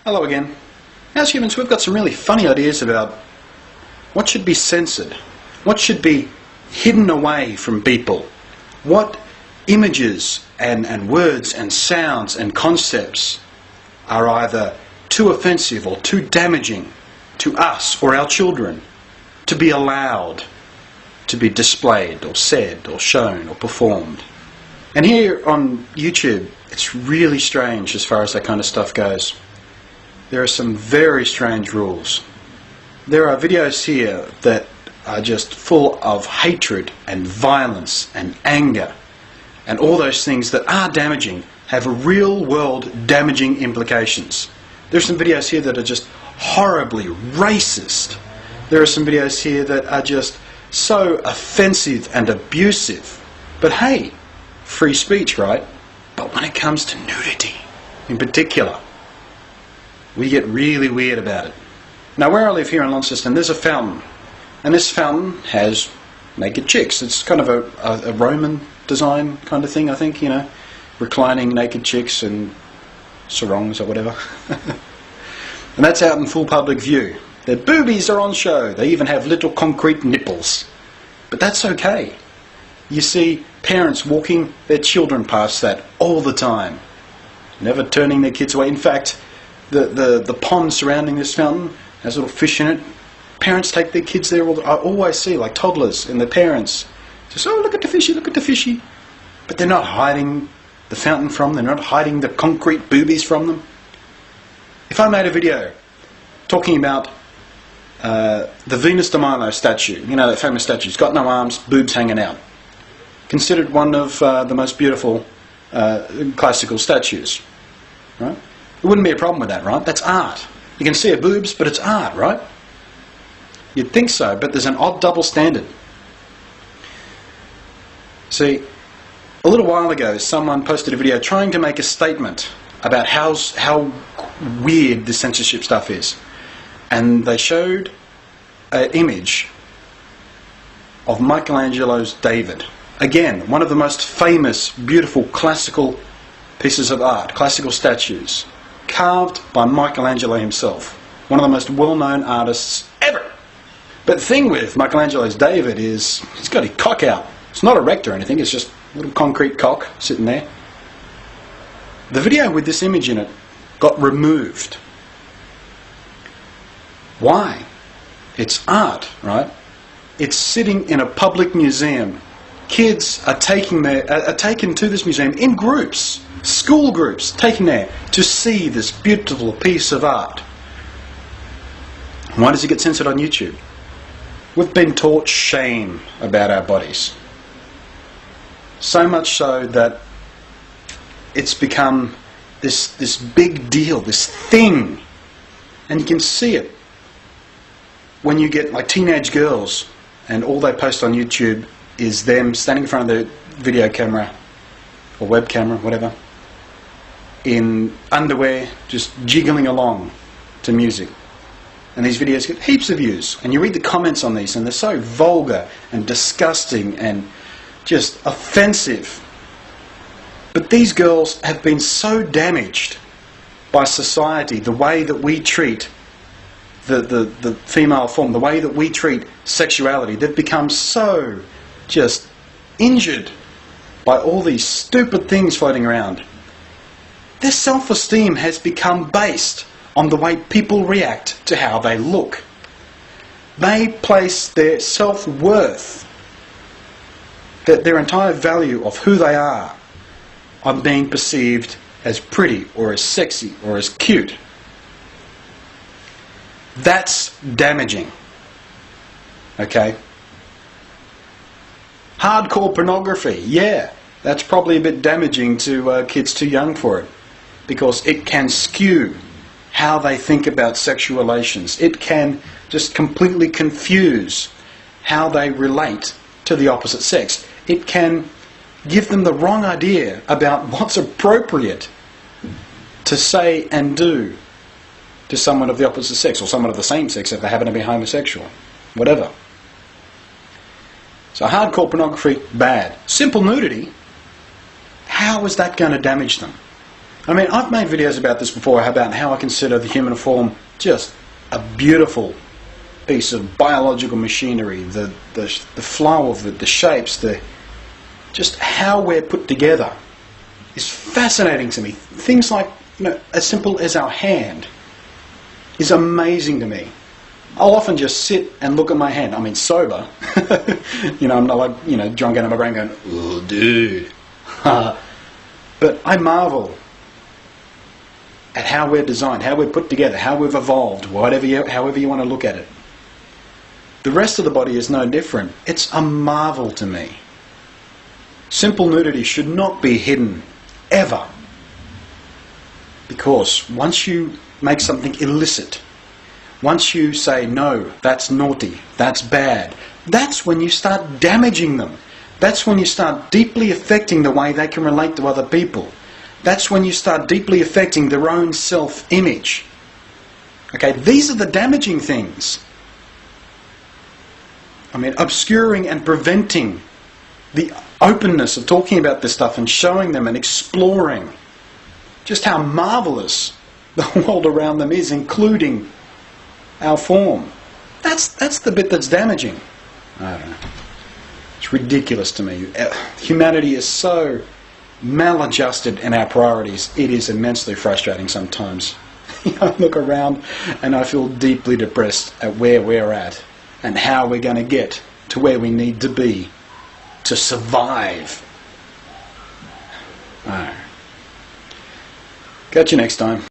Hello again. As humans, we've got some really funny ideas about what should be censored, what should be hidden away from people, what images and words and sounds and concepts are either too offensive or too damaging to us or our children to be allowed to be displayed or said or shown or performed. And here on YouTube, it's really strange as far as that kind of stuff goes. There are some very strange rules. There are videos here that are just full of hatred and violence and anger and all those things that are damaging, have real world damaging implications. There's some videos here that are just horribly racist. There are some videos here that are just so offensive and abusive. But hey, free speech, right? But when it comes to nudity in particular, we get really weird about it. Now, where I live here in Launceston, there's a fountain. And this fountain has naked chicks. It's kind of a Roman design kind of thing, I think, you know. Reclining naked chicks and sarongs or whatever. And that's out in full public view. Their boobies are on show. They even have little concrete nipples. But that's okay. You see parents walking their children past that all the time. Never turning their kids away. In fact, the pond surrounding this fountain has little fish in it. Parents take their kids there. I always see, like toddlers and their parents, just, oh, look at the fishy, look at the fishy. But they're not hiding the fountain from them. They're not hiding the concrete boobies from them. If I made a video talking about the Venus de Milo statue, you know, that famous statue, it's got no arms, boobs hanging out, considered one of the most beautiful classical statues, right? There wouldn't be a problem with that, right? That's art. You can see her boobs, but it's art, right? You'd think so, but there's an odd double standard. See, a little while ago, someone posted a video trying to make a statement about how weird this censorship stuff is. And they showed an image of Michelangelo's David. Again, one of the most famous, beautiful, classical pieces of art, classical statues, carved by Michelangelo himself, one of the most well-known artists ever. But the thing with Michelangelo's David is he's got his cock out. It's not erect or anything, it's just a little concrete cock sitting there. The video with this image in it got removed. Why? It's art, right? It's sitting in a public museum. Kids are taken to this museum in groups, school groups, taken there to see this beautiful piece of art. Why does it get censored on YouTube? We've been taught shame about our bodies. So much so that it's become this big deal, this thing. And you can see it when you get like teenage girls and all they post on YouTube is them standing in front of their video camera or web camera, whatever, in underwear, just jiggling along to music. And these videos get heaps of views. And you read the comments on these and they're so vulgar and disgusting and just offensive. But these girls have been so damaged by society, the way that we treat the female form, the way that we treat sexuality. They've become so just injured by all these stupid things floating around. Their self-esteem has become based on the way people react to how they look. They place their self-worth, their entire value of who they are, on being perceived as pretty or as sexy or as cute. That's damaging. Okay? Hardcore pornography, yeah, that's probably a bit damaging to kids too young for it, because it can skew how they think about sexual relations. It can just completely confuse how they relate to the opposite sex. It can give them the wrong idea about what's appropriate to say and do to someone of the opposite sex, or someone of the same sex if they happen to be homosexual, whatever. So hardcore pornography, bad. Simple nudity, how is that going to damage them? I mean, I've made videos about this before, about how I consider the human form just a beautiful piece of biological machinery. The flow of it, the shapes, just how we're put together is fascinating to me. Things like, as simple as our hand is amazing to me. I'll often just sit and look at my hand. I mean, sober. I'm not like, drunk out of my brain going, oh, dude. But I marvel at how we're designed, how we're put together, how we've evolved, however you want to look at it. The rest of the body is no different. It's a marvel to me. Simple nudity should not be hidden, ever. Because once you make something illicit, once you say, no, that's naughty, that's bad, that's when you start damaging them. That's when you start deeply affecting the way they can relate to other people. That's when you start deeply affecting their own self-image. Okay, these are the damaging things. I mean, obscuring and preventing the openness of talking about this stuff and showing them and exploring just how marvelous the world around them is, including our form. That's the bit that's damaging. I don't know. It's ridiculous to me. Humanity is so maladjusted in our priorities. It is immensely frustrating sometimes. I look around and I feel deeply depressed at where we're at and how we're going to get to where we need to be to survive. All right. Catch you next time.